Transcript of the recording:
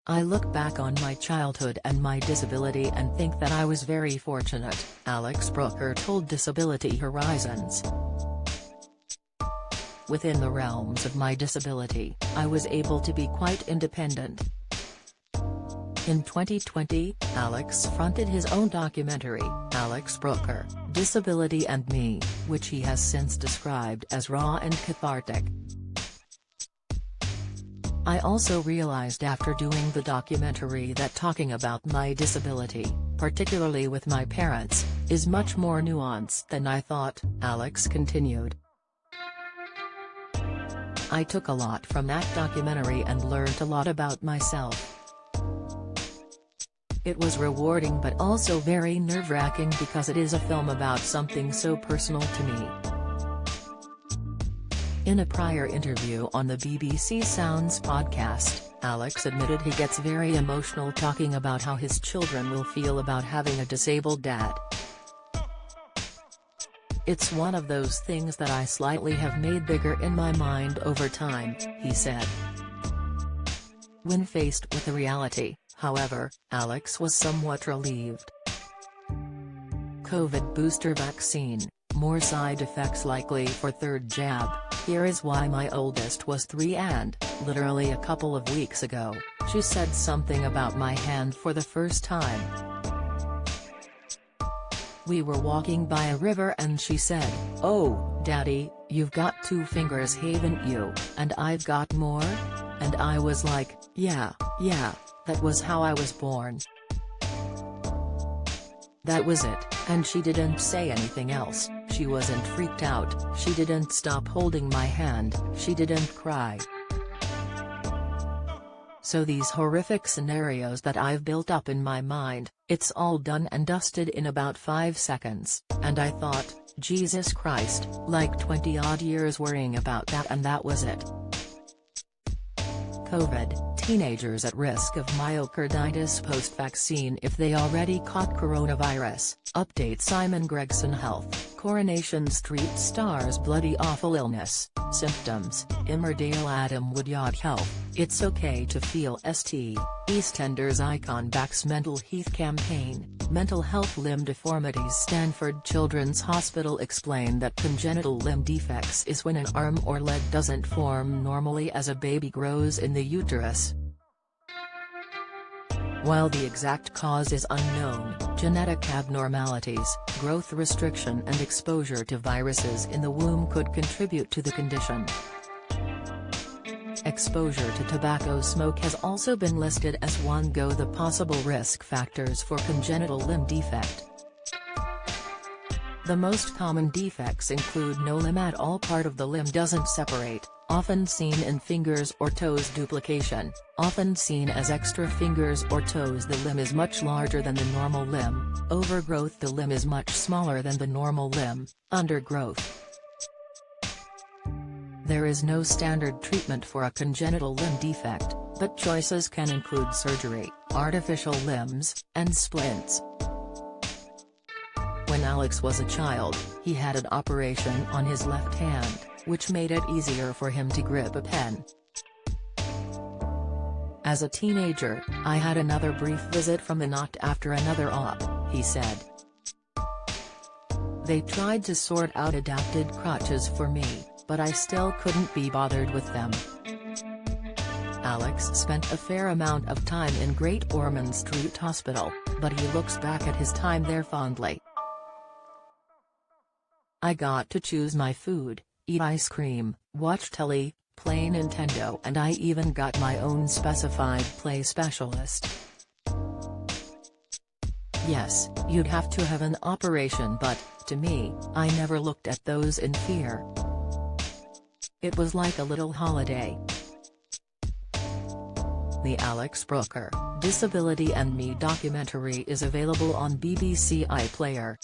I look back on my childhood and my disability and think that I was very fortunate, Alex Brooker told Disability Horizons. Within the realms of my disability, I was able to be quite independent. In 2020, Alex fronted his own documentary, Alex Brooker, Disability and Me, which he has since described as raw and cathartic. I also realized after doing the documentary that talking about my disability, particularly with my parents, is much more nuanced than I thought, Alex continued. I took a lot from that documentary and learned a lot about myself. It was rewarding but also very nerve-wracking because it is a film about something so personal to me. In a prior interview on the BBC Sounds podcast, Alex admitted he gets very emotional talking about how his children will feel about having a disabled dad. It's one of those things that I slightly have made bigger in my mind over time, he said. When faced with the reality, however, Alex was somewhat relieved. COVID booster vaccine, more side effects likely for third jab. Here is why my oldest was 3 and, literally a couple of weeks ago, she said something about my hand for the first time. We were walking by a river and she said, "Oh, Daddy, you've got 2 fingers haven't you, and I've got more?" And I was like, yeah, that was how I was born. That was it, and she didn't say anything else, she wasn't freaked out, she didn't stop holding my hand, she didn't cry. So these horrific scenarios that I've built up in my mind, it's all done and dusted in about 5 seconds, and I thought, Jesus Christ, like 20-odd years worrying about that and that was it. COVID, teenagers at risk of myocarditis post-vaccine if they already caught coronavirus, update Simon Gregson Health, Coronation Street stars bloody awful illness, symptoms, Emmerdale Adam Woodyard Health, it's okay to feel ST, EastEnders icon backs Mental Health campaign, Mental Health Limb Deformities Stanford Children's Hospital explained that congenital limb defects is when an arm or leg doesn't form normally as a baby grows in the uterus. While the exact cause is unknown, genetic abnormalities, growth restriction and exposure to viruses in the womb could contribute to the condition. Exposure to tobacco smoke has also been listed as one of the possible risk factors for congenital limb defect. The most common defects include no limb at all, part of the limb doesn't separate, often seen in fingers or toes, duplication, often seen as extra fingers or toes, the limb is much larger than the normal limb, overgrowth, the limb is much smaller than the normal limb, undergrowth. There is no standard treatment for a congenital limb defect, but choices can include surgery, artificial limbs, and splints. When Alex was a child, he had an operation on his left hand, which made it easier for him to grip a pen. As a teenager, I had another brief visit from the NOT after another op, he said. They tried to sort out adapted crutches for me, but I still couldn't be bothered with them. Alex spent a fair amount of time in Great Ormond Street Hospital, but he looks back at his time there fondly. I got to choose my food, eat ice cream, watch telly, play Nintendo, and I even got my own specified play specialist. Yes, you'd have to have an operation, but, to me, I never looked at those in fear. It was like a little holiday. The Alex Brooker, Disability and Me documentary is available on BBC iPlayer.